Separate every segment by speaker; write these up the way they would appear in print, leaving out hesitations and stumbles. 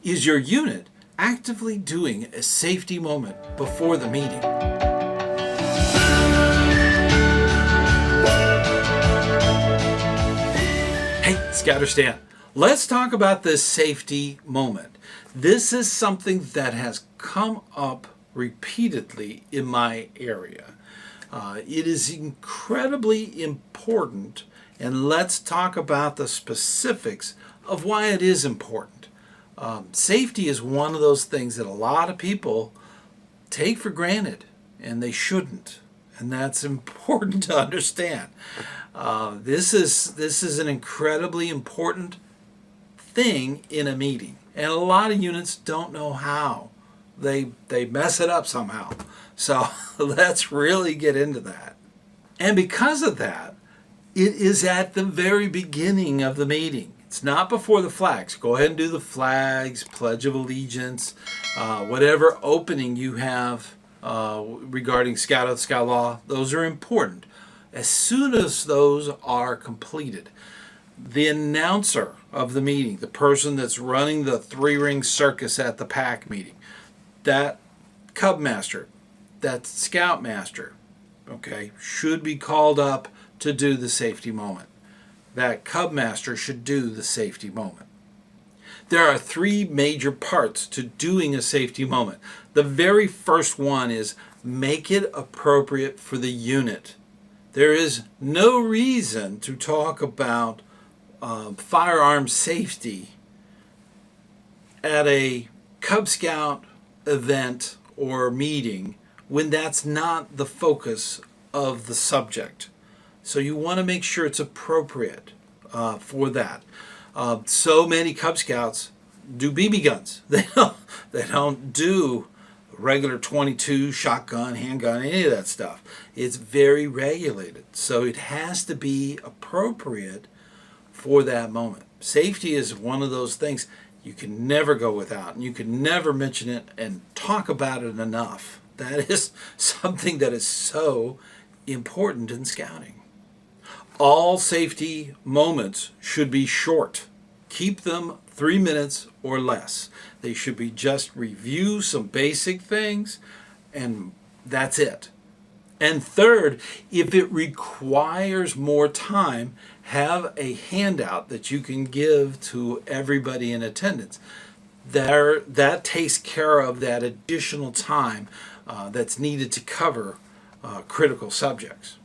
Speaker 1: Is your unit actively doing a safety moment before the meeting? Hey, ScouterStan, let's talk about this safety moment. This is something that has come up repeatedly in my area. It is incredibly important, and let's talk about the specifics of why it is important. Safety is one of those things that a lot of people take for granted, and they shouldn't. And that's important to understand. This is an incredibly important thing in a meeting, and a lot of units don't know how. They mess it up somehow. So let's really get into that. And because of that, it is at the very beginning of the meeting. It's not before the flags. Go ahead and do the flags, Pledge of Allegiance, whatever opening you have regarding Scout Law. Those are important. As soon as those are completed, the announcer of the meeting, the person that's running the three-ring circus at the PAC meeting, that Cub Master, that Scout Master, okay, should be called up to do the safety moment. That Cub Master should do the safety moment. There are three major parts to doing a safety moment. The very first one is make it appropriate for the unit. There is no reason to talk about firearm safety at a Cub Scout event or meeting when that's not the focus of the subject. So you want to make sure it's appropriate for that. So many Cub Scouts do BB guns. They don't do regular .22, shotgun, handgun, any of that stuff. It's very regulated. So it has to be appropriate for that moment. Safety is one of those things you can never go without, and you can never mention it and talk about it enough. That is something that is so important in scouting. All safety moments should be short. Keep them 3 minutes or less. They should be just review some basic things, and that's it. And third, if it requires more time, have a handout that you can give to everybody in attendance. That takes care of that additional time that's needed to cover critical subjects.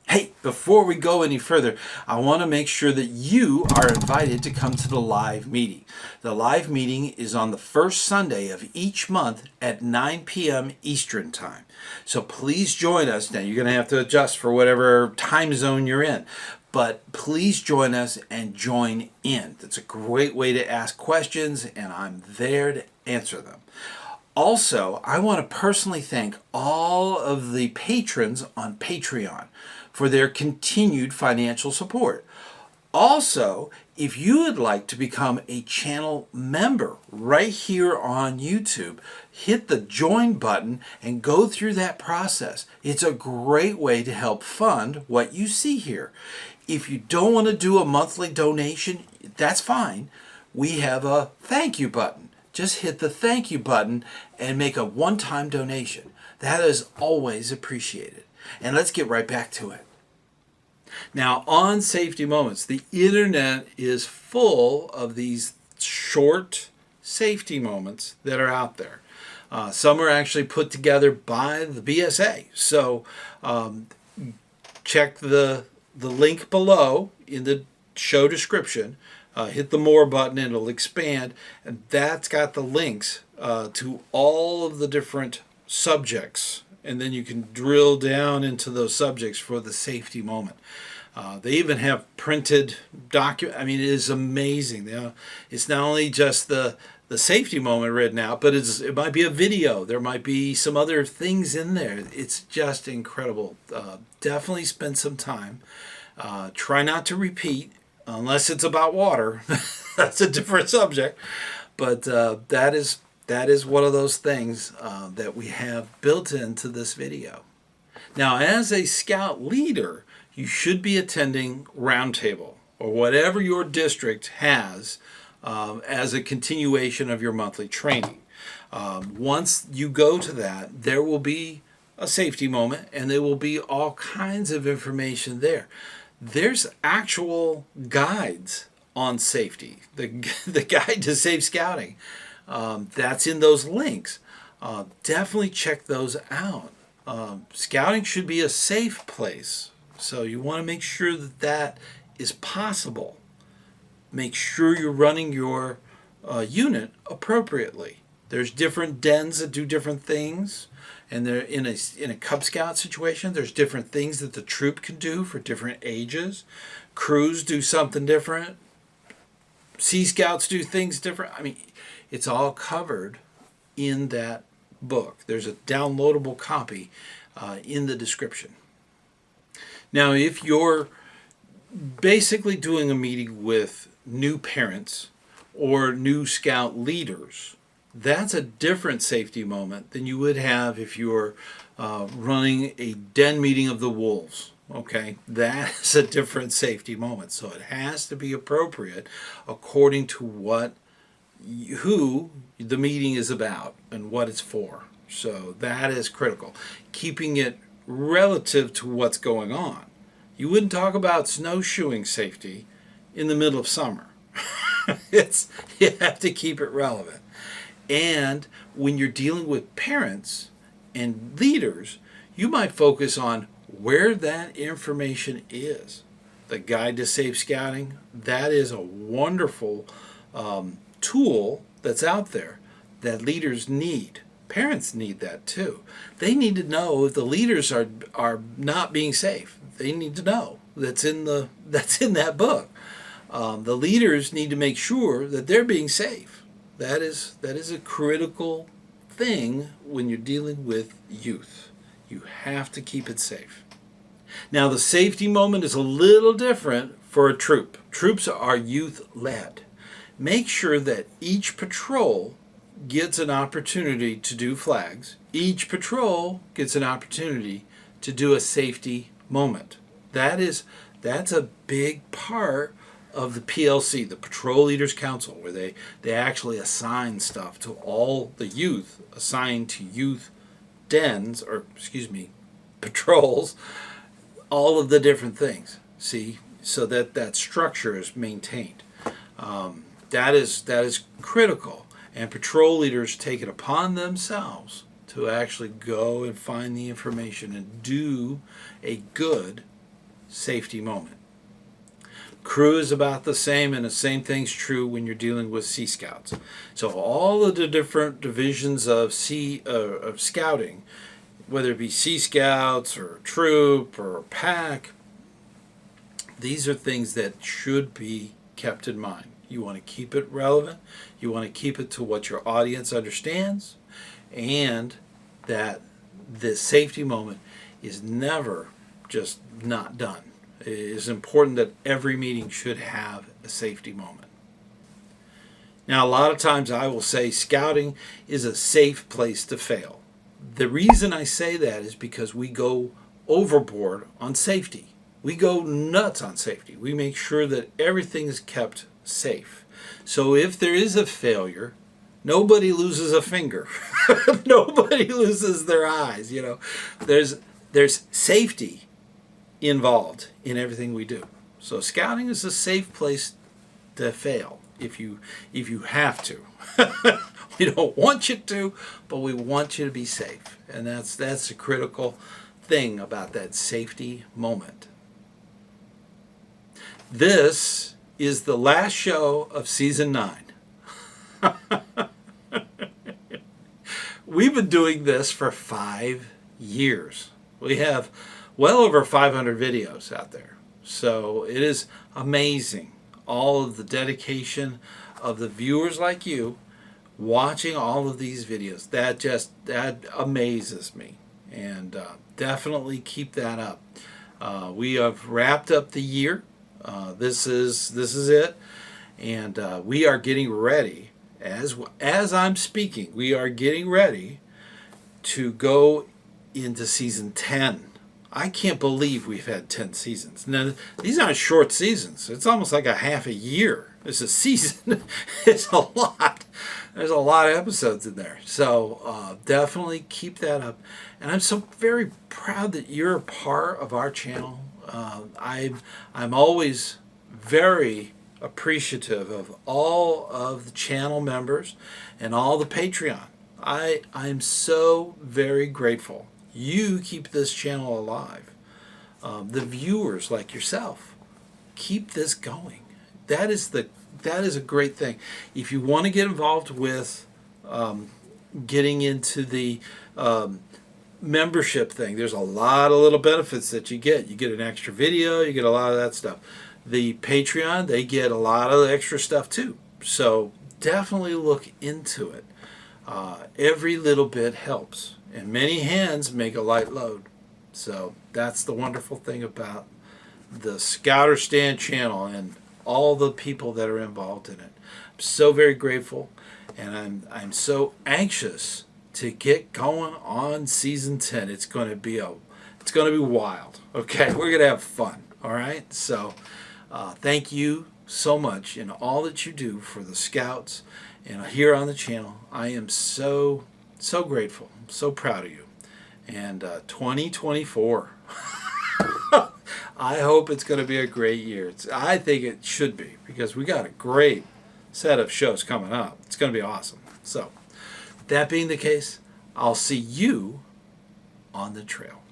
Speaker 1: Hey, before we go any further, I want to make sure that you are invited to come to the live meeting. The live meeting is on the first Sunday of each month at 9 p.m. Eastern Time. So please join us. Now, you're going to have to adjust for whatever time zone you're in. But please join us and join in. That's a great way to ask questions, and I'm there to answer them. Also, I want to personally thank all of the patrons on Patreon for their continued financial support. Also, if you would like to become a channel member right here on YouTube, hit the join button and go through that process. It's a great way to help fund what you see here. If you don't want to do a monthly donation, that's fine. We have a thank you button. Just hit the thank you button and make a one-time donation. That is always appreciated. And let's get right back to it. Now, on safety moments, the internet is full of these short safety moments that are out there. Some are actually put together by the BSA. So check the link below in the show description. Hit the more button and it'll expand. And that's got the links to all of the different subjects. And then you can drill down into those subjects for the safety moment. They even have printed documents. I mean, it is amazing. It's not only just the safety moment written out, but it might be a video. There might be some other things in there. It's just incredible. Definitely spend some time. Try not to repeat unless it's about water. That's a different subject. But that is one of those things that we have built into this video. Now, as a scout leader, you should be attending roundtable or whatever your district has as a continuation of your monthly training. Once you go to that, there will be a safety moment, and there will be all kinds of information there. There's actual guides on safety. The guide to safe scouting, that's in those links. Definitely check those out. Scouting should be a safe place, so you want to make sure that that is possible. Make sure you're running your unit appropriately. There's different dens that do different things, and they're in a Cub Scout situation. There's different things that the troop can do for different ages. Crews do something different. Sea Scouts do things different. I mean, it's all covered in that book. There's a downloadable copy in the description. Now, if you're basically doing a meeting with new parents or new Scout leaders, that's a different safety moment than you would have if you were running a den meeting of the wolves. Okay, that's a different safety moment. So it has to be appropriate according to who the meeting is about and what it's for. So that is critical. Keeping it relative to what's going on. You wouldn't talk about snowshoeing safety in the middle of summer. You have to keep it relevant. And when you're dealing with parents and leaders, you might focus on where that information is. The Guide to Safe Scouting, that is a wonderful tool that's out there that leaders need. Parents need that too. They need to know if the leaders are not being safe. They need to know that's in that book. The leaders need to make sure that they're being safe. That is a critical thing when you're dealing with youth. You have to keep it safe. Now, the safety moment is a little different for a troop. Troops are youth-led. Make sure that each patrol gets an opportunity to do flags. Each patrol gets an opportunity to do a safety moment. That's a big part of the PLC, the Patrol Leaders Council, where they actually assign stuff to all the youth, assigned to youth dens, patrols, all of the different things. See, so that structure is maintained. That is critical, and patrol leaders take it upon themselves to actually go and find the information and do a good safety moment. Crew is about the same, and the same thing's true when you're dealing with Sea Scouts. So all of the different divisions of scouting, whether it be Sea Scouts or a troop or a pack, these are things that should be kept in mind. You want to keep it relevant. You want to keep it to what your audience understands, and that this safety moment is never just not done. It is important that every meeting should have a safety moment. Now, a lot of times I will say scouting is a safe place to fail. The reason I say that is because we go overboard on safety. We go nuts on safety. We make sure that everything is kept safe. So if there is a failure, nobody loses a finger. Nobody loses their eyes. There's safety involved in everything we do. So scouting is a safe place to fail if you have to. We don't want you to, but we want you to be safe. And that's a critical thing about that safety moment. This is the last show of season 9. We've been doing this for 5 years. We have well over 500 videos out there. So it is amazing, all of the dedication of the viewers like you watching all of these videos. That amazes me. And definitely keep that up. We have wrapped up the year. This is it. And we are getting ready, as I'm speaking, we are getting ready to go into season 10. I can't believe we've had 10 seasons. Now, these aren't short seasons. It's almost like a half a year It's a season. It's a lot. There's a lot of episodes in there. So definitely keep that up. And I'm so very proud that you're a part of our channel. I'm always very appreciative of all of the channel members and all the Patreon. I'm so very grateful. You keep this channel alive. The viewers like yourself keep this going. That is a great thing. If you want to get involved with getting into the membership thing, there's a lot of little benefits that you get. You get an extra video, you get a lot of that stuff. The Patreon, they get a lot of extra stuff too. So definitely look into it. Every little bit helps, and many hands make a light load. So that's the wonderful thing about the ScouterStan channel and all the people that are involved in it. I'm so very grateful, and I'm so anxious to get going on season 10. It's going to be wild. Okay, we're going to have fun. All right. So thank you so much in all that you do for the Scouts and here on the channel. I am so grateful. I'm so proud of you. And 2024. I hope it's going to be a great year. I think it should be, because we got a great set of shows coming up. It's going to be awesome. So, that being the case, I'll see you on the trail.